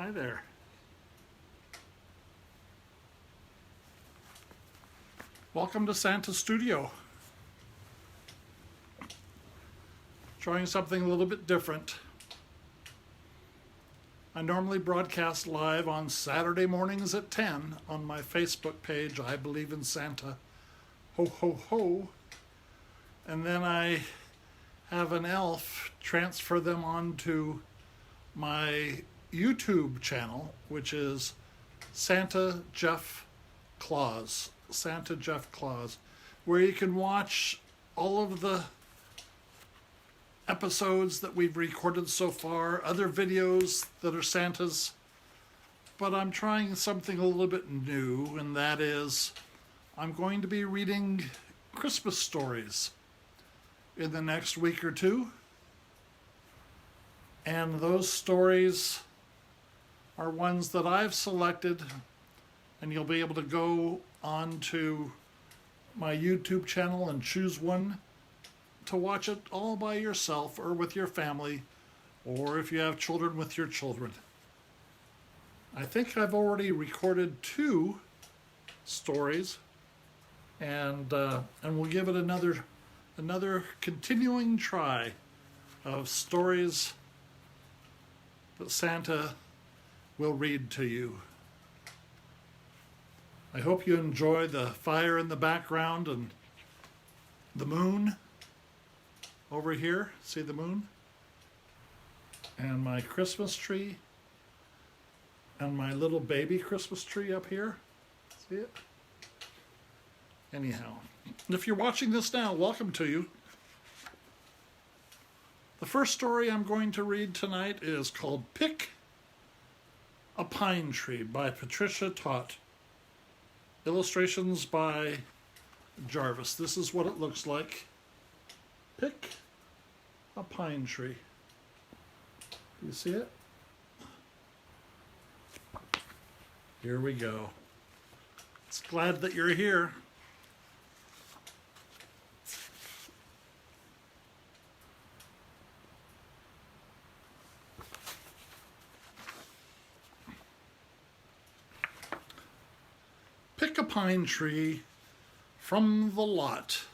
Hi there. Welcome to Santa's studio. Trying something a little bit different. I normally broadcast live on Saturday mornings at 10 on my Facebook page, I Believe in Santa. Ho, ho, ho. And then I have an elf transfer them onto my YouTube channel, which is Santa Jeff Claus, where you can watch all of the episodes that we've recorded so far, other videos that are Santa's. But I'm trying something a little bit new, and that is I'm going to be reading Christmas stories in the next week or two. And those stories are ones that I've selected, and you'll be able to go onto my YouTube channel and choose one to watch it all by yourself or with your family, or if you have children, with your children. I think I've already recorded 2 stories, and we'll give it another continuing try of stories that Santa will read to you. I hope you enjoy the fire in the background and the moon over here. See the moon? And my Christmas tree and my little baby Christmas tree up here. See it? Anyhow, if you're watching this now, welcome to you. The first story I'm going to read tonight is called Pick a Pine Tree by Patricia. Illustrations by Jarvis. This is what it looks like. Pick a pine tree. Do you see it? Here we go. It's glad that you're here. Pick a pine tree from the lot.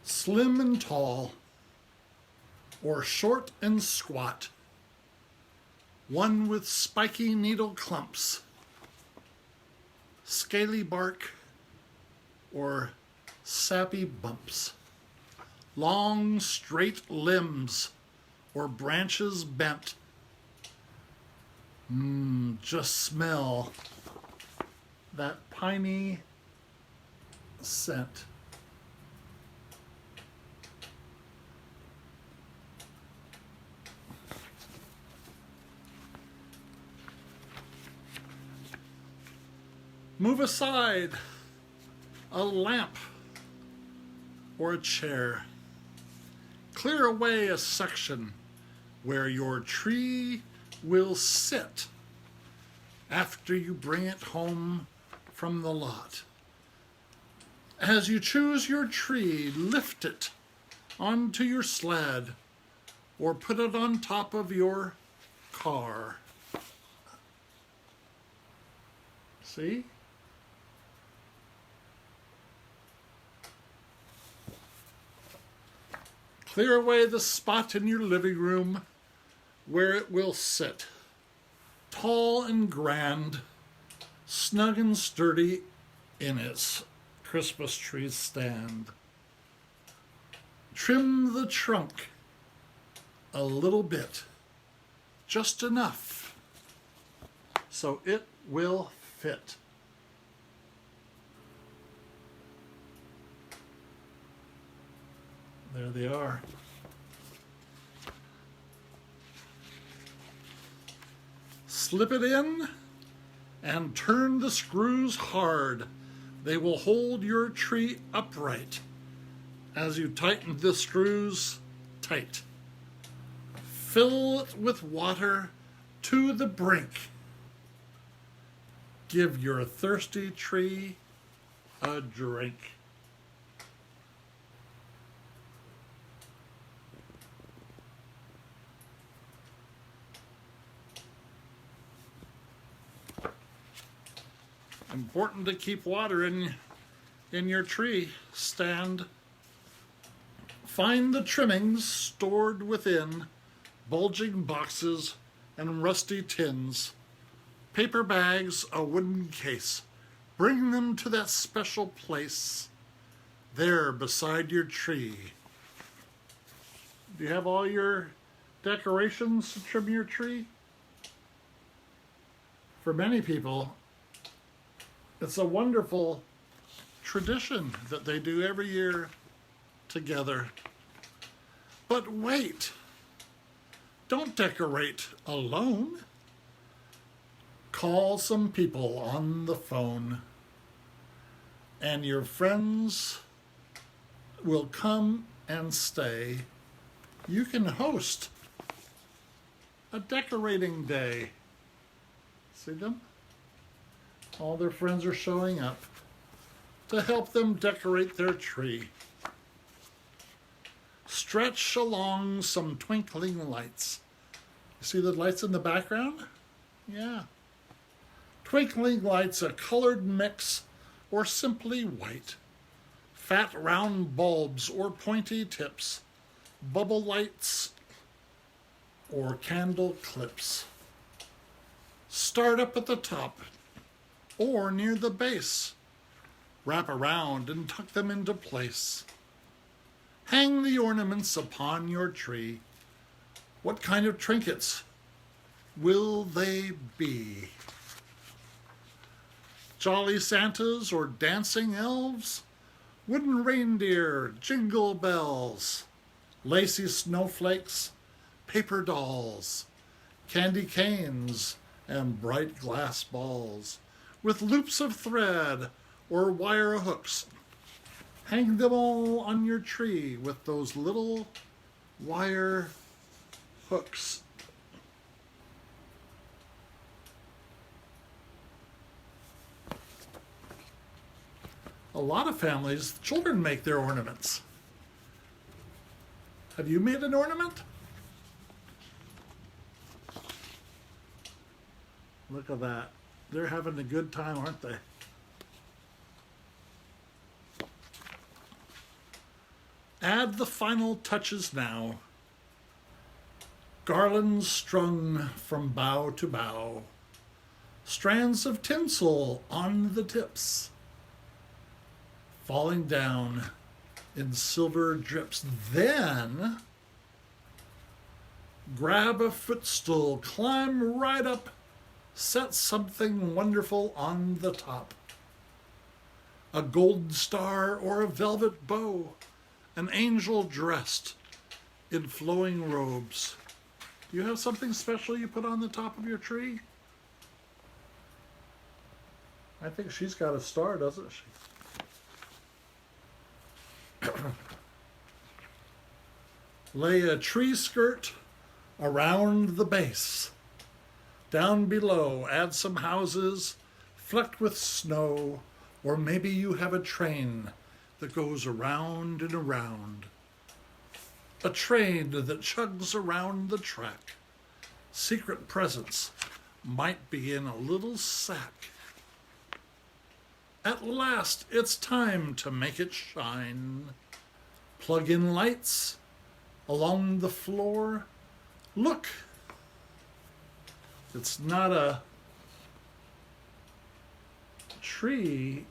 Slim and tall, or short and squat, one with spiky needle clumps, scaly bark, or sappy bumps, long straight limbs or branches bent. Just smell that piney scent. Move aside a lamp or a chair. Clear away a section where your tree will sit after you bring it home from the lot. As you choose your tree, lift it onto your sled or put it on top of your car. See? Clear away the spot in your living room where it will sit, tall and grand, snug and sturdy in its Christmas tree stand. Trim the trunk a little bit, just enough, so it will fit. There they are. Slip it in and turn the screws hard. They will hold your tree upright as you tighten the screws tight. Fill it with water to the brink. Give your thirsty tree a drink. Important to keep water in your tree stand. Find the trimmings stored within bulging boxes and rusty tins, paper bags, a wooden case. Bring them to that special place there beside your tree. Do you have all your decorations to trim your tree? For many people, it's a wonderful tradition that they do every year together. But wait, don't decorate alone. Call some people on the phone, and your friends will come and stay. You can host a decorating day. See them? All their friends are showing up to help them decorate their tree. Stretch along some twinkling lights. You see the lights in the background? Yeah. Twinkling lights, a colored mix, or simply white. Fat round bulbs or pointy tips. Bubble lights or candle clips. Start up at the top or near the base. Wrap around and tuck them into place. Hang the ornaments upon your tree. What kind of trinkets will they be? Jolly Santas or dancing elves? Wooden reindeer, jingle bells, lacy snowflakes, paper dolls, candy canes, and bright glass balls with loops of thread or wire hooks. Hang them all on your tree with those little wire hooks. A lot of families, children make their ornaments. Have you made an ornament? Look at that. They're having a good time, aren't they? Add the final touches now. Garlands strung from bough to bough. Strands of tinsel on the tips. Falling down in silver drips. Then grab a footstool, climb right up, set something wonderful on the top. A golden star or a velvet bow, an angel dressed in flowing robes. Do you have something special you put on the top of your tree? I think she's got a star, doesn't she? Lay a tree skirt around the base. Down below, add some houses flecked with snow, or maybe you have a train that goes around and around. A train that chugs around the track. Secret presents might be in a little sack. At last, it's time to make it shine. Plug in lights along the floor. Look, it's not a tree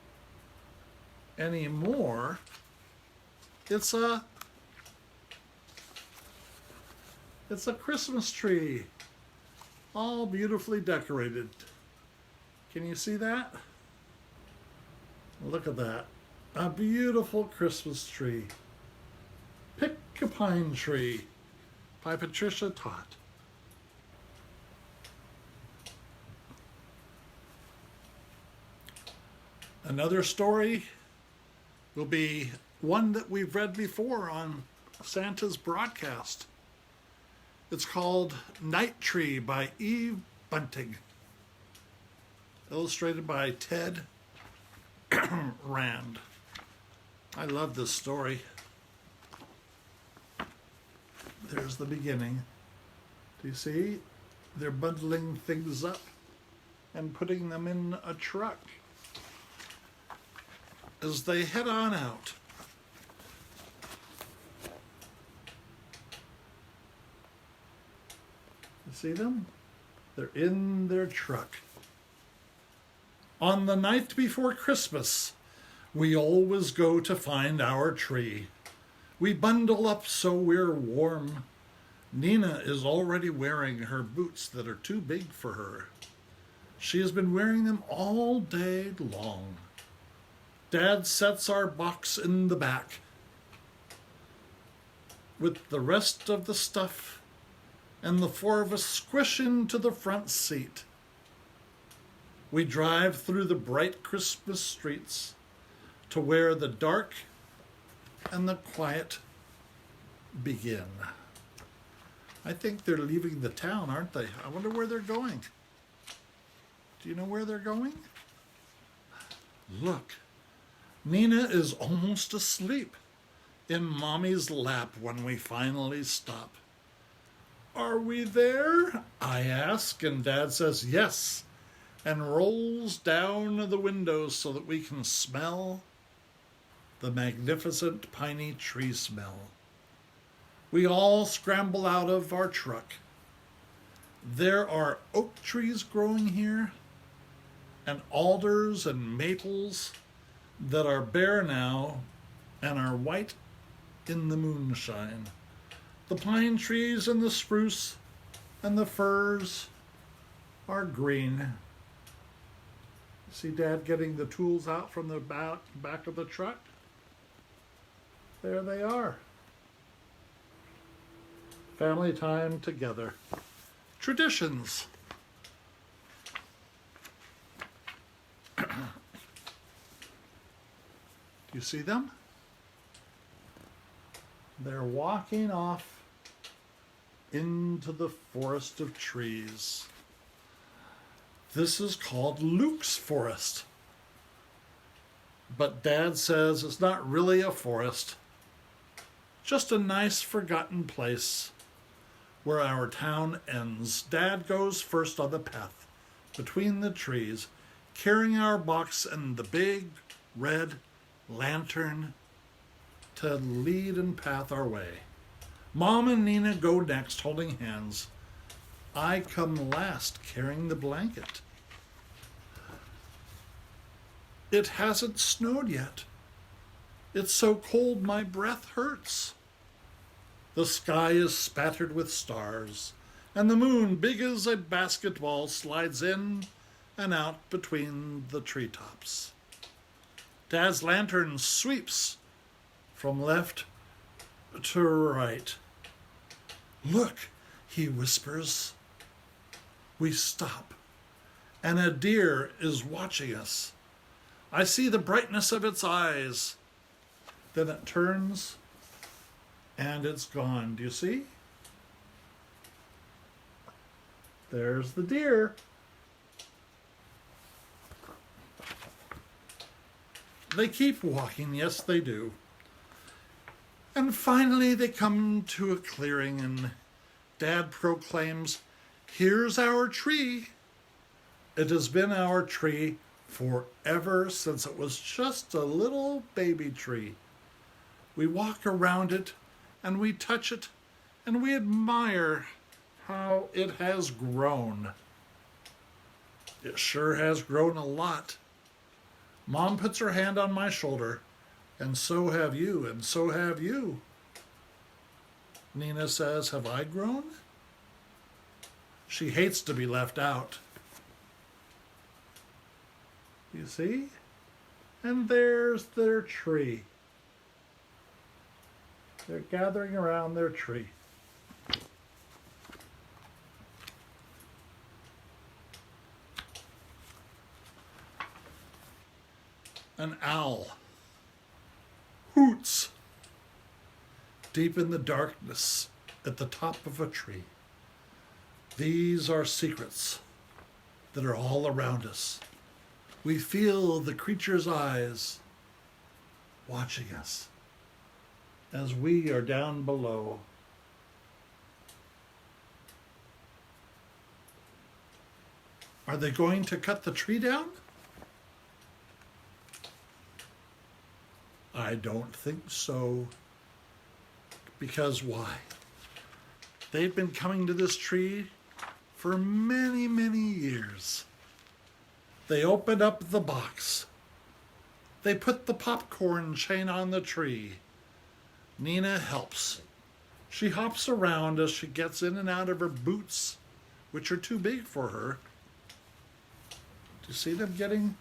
anymore. It's a Christmas tree, all beautifully decorated. Can you see that? Look at that. A beautiful Christmas tree. Pick a Pine Tree by Patricia Tot. Another story will be one that we've read before on Santa's broadcast. It's called Night Tree by Eve Bunting. Illustrated by Ted Rand. I love this story. There's the beginning. Do you see? They're bundling things up and putting them in a truck as they head on out. You see them? They're in their truck. On the night before Christmas, we always go to find our tree. We bundle up so we're warm. Nina is already wearing her boots that are too big for her. She has been wearing them all day long. Dad sets our box in the back with the rest of the stuff, and the four of us squish into the front seat. We drive through the bright Christmas streets to where the dark and the quiet begin. I think they're leaving the town, aren't they? I wonder where they're going. Do you know where they're going? Look, Nina is almost asleep in Mommy's lap when we finally stop. Are we there? I ask, and Dad says yes, and rolls down the windows so that we can smell the magnificent piney tree smell. We all scramble out of our truck. There are oak trees growing here, and alders and maples that are bare now and are white in the moonshine. The pine trees and the spruce and the firs are green. See Dad getting the tools out from the back of the truck? There they are. Family time together. Traditions. Do you see them? They're walking off into the forest of trees. This is called Luke's forest. But Dad says it's not really a forest, just a nice forgotten place where our town ends. Dad goes first on the path between the trees, carrying our box and the big red lantern to lead and path our way. Mom and Nina go next, holding hands. I come last, carrying the blanket. It hasn't snowed yet. It's so cold my breath hurts. The sky is spattered with stars, and the moon, big as a basketball, slides in and out between the treetops. Dad's lantern sweeps from left to right. Look, he whispers. We stop, and a deer is watching us. I see the brightness of its eyes. Then it turns, and it's gone. Do you see? There's the deer. They keep walking, yes they do. And finally they come to a clearing, and Dad proclaims, "Here's our tree." It has been our tree forever, since it was just a little baby tree. We walk around it, and we touch it, and we admire how it has grown. It sure has grown a lot. Mom puts her hand on my shoulder, and so have you, and so have you. Nina says, have I grown? She hates to be left out. You see? And there's their tree. They're gathering around their tree. An owl hoots deep in the darkness at the top of a tree. These are secrets that are all around us. We feel the creature's eyes watching us as we are down below. Are they going to cut the tree down? I don't think so. Because why? They've been coming to this tree for many, many years. They open up the box. They put the popcorn chain on the tree. Nina helps. She hops around as she gets in and out of her boots, which are too big for her. Do you see them getting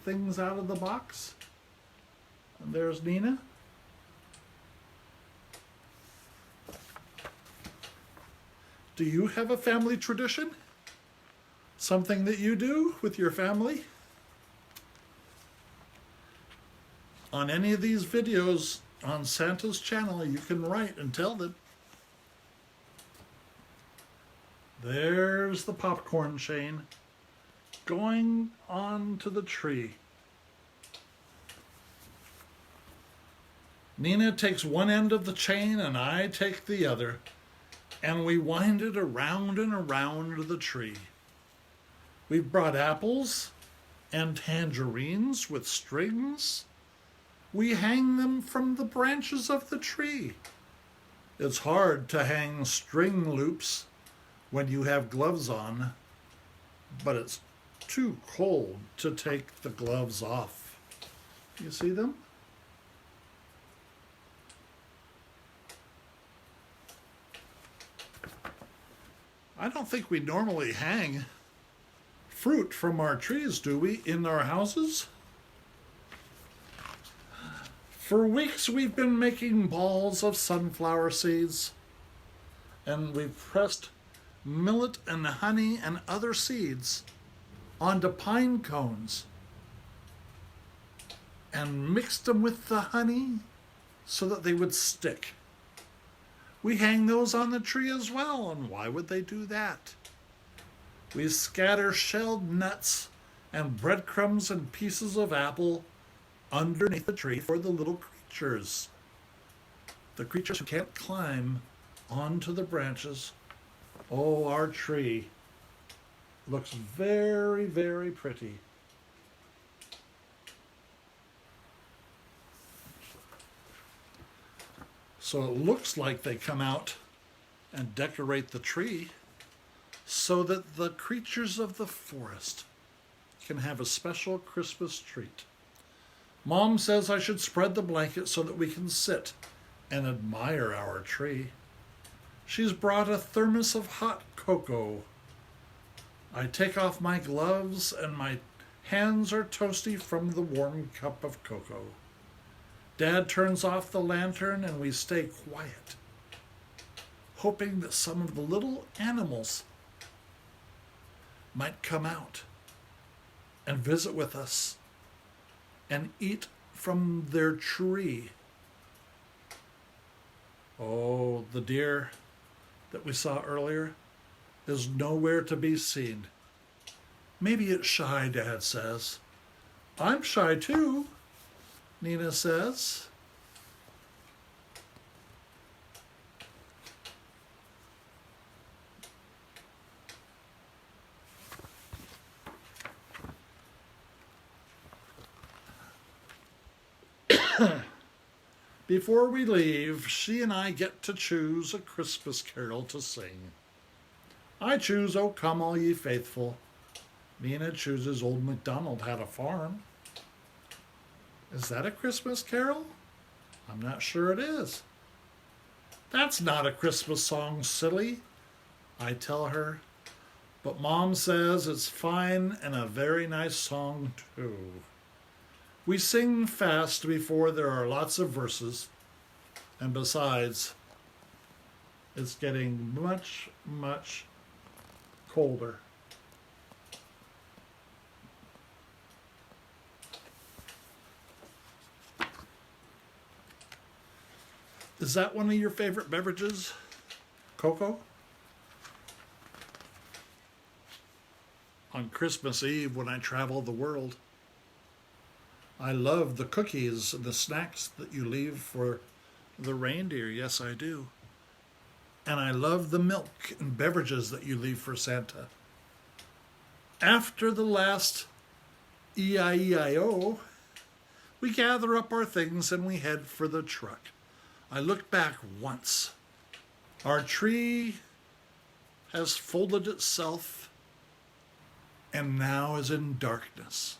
things out of the box? And there's Nina. Do you have a family tradition? Something that you do with your family? On any of these videos on Santa's channel, you can write and tell them. There's the popcorn chain going on to the tree. Nina takes one end of the chain and I take the other, and we wind it around and around the tree. We've brought apples and tangerines with strings. We hang them from the branches of the tree. It's hard to hang string loops when you have gloves on, but it's too cold to take the gloves off. You see them? I don't think we normally hang fruit from our trees, do we, in our houses? For weeks we've been making balls of sunflower seeds, and we've pressed millet and honey and other seeds onto pine cones and mixed them with the honey so that they would stick. We hang those on the tree as well, and why would they do that? We scatter shelled nuts and breadcrumbs and pieces of apple underneath the tree for the little creatures. The creatures who can't climb onto the branches. Oh, our tree looks very, very pretty. So it looks like they come out and decorate the tree so that the creatures of the forest can have a special Christmas treat. Mom says I should spread the blanket so that we can sit and admire our tree. She's brought a thermos of hot cocoa. I take off my gloves and my hands are toasty from the warm cup of cocoa. Dad turns off the lantern and we stay quiet, hoping that some of the little animals might come out and visit with us and eat from their tree. Oh, the deer that we saw earlier is nowhere to be seen. Maybe it's shy, Dad says. I'm shy too, Nina says. Before we leave, she and I get to choose a Christmas carol to sing. I choose "O Come All Ye Faithful." Nina chooses "Old MacDonald Had a Farm." Is that a Christmas carol? I'm not sure it is. That's not a Christmas song, silly, I tell her. But Mom says it's fine and a very nice song too. We sing fast before there are lots of verses, and besides, it's getting much, much colder. Is that one of your favorite beverages, Cocoa? on Christmas Eve when I travel the world. I love the cookies and the snacks that you leave for the reindeer. Yes, I do. And I love the milk and beverages that you leave for Santa. After the last E-I-E-I-O, we gather up our things and we head for the truck. I look back once. Our tree has folded itself and now is in darkness.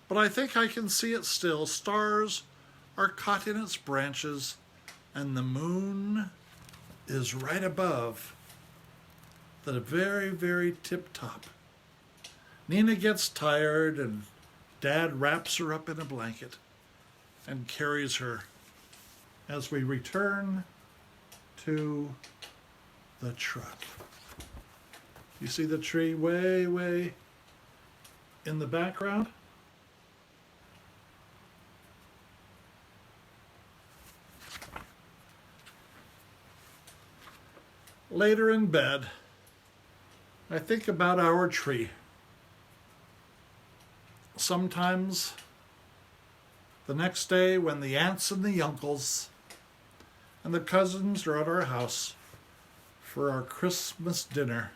But I think I can see it still. Stars are caught in its branches and the moon is right above the very, very tip top. Nina gets tired and Dad wraps her up in a blanket and carries her as we return to the truck. You see the tree way, way in the background? Later in bed, I think about our tree. Sometimes the next day when the aunts and the uncles and the cousins are at our house for our Christmas dinner,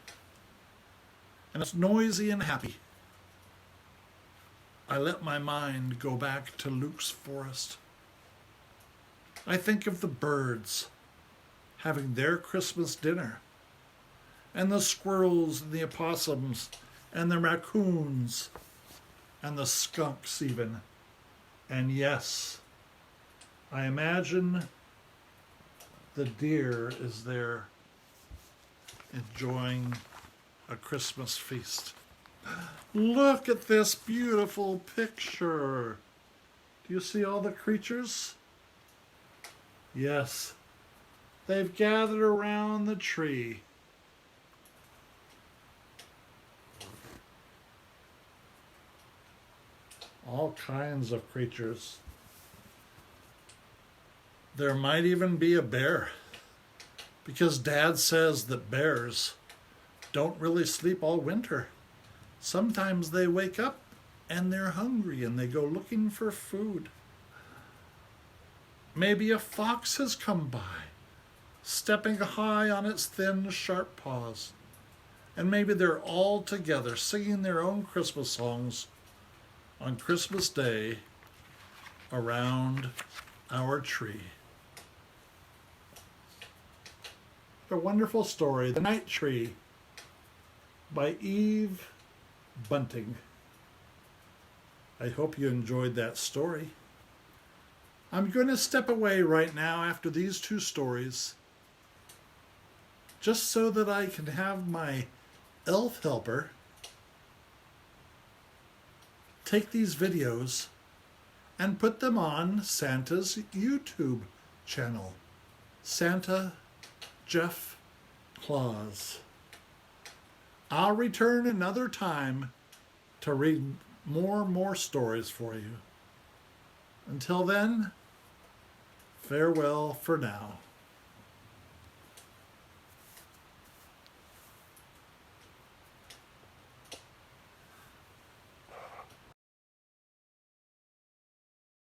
and it's noisy and happy, I let my mind go back to Luke's forest. I think of the birds having their Christmas dinner, and the squirrels and the opossums and the raccoons and the skunks even. And yes, I imagine the deer is there enjoying a Christmas feast. Look at this beautiful picture. Do you see all the creatures? Yes, they've gathered around the tree. All kinds of creatures. There might even be a bear, because Dad says that bears don't really sleep all winter. Sometimes they wake up and they're hungry and they go looking for food. Maybe a fox has come by, stepping high on its thin, sharp paws. And maybe they're all together singing their own Christmas songs on Christmas Day around our tree. A wonderful story, The Night Tree by Eve Bunting. I hope you enjoyed that story. I'm going to step away right now after these two stories, just so that I can have my elf helper take these videos and put them on Santa's YouTube channel, Santa Jeff Claus. I'll return another time to read more stories for you. Until then, farewell for now.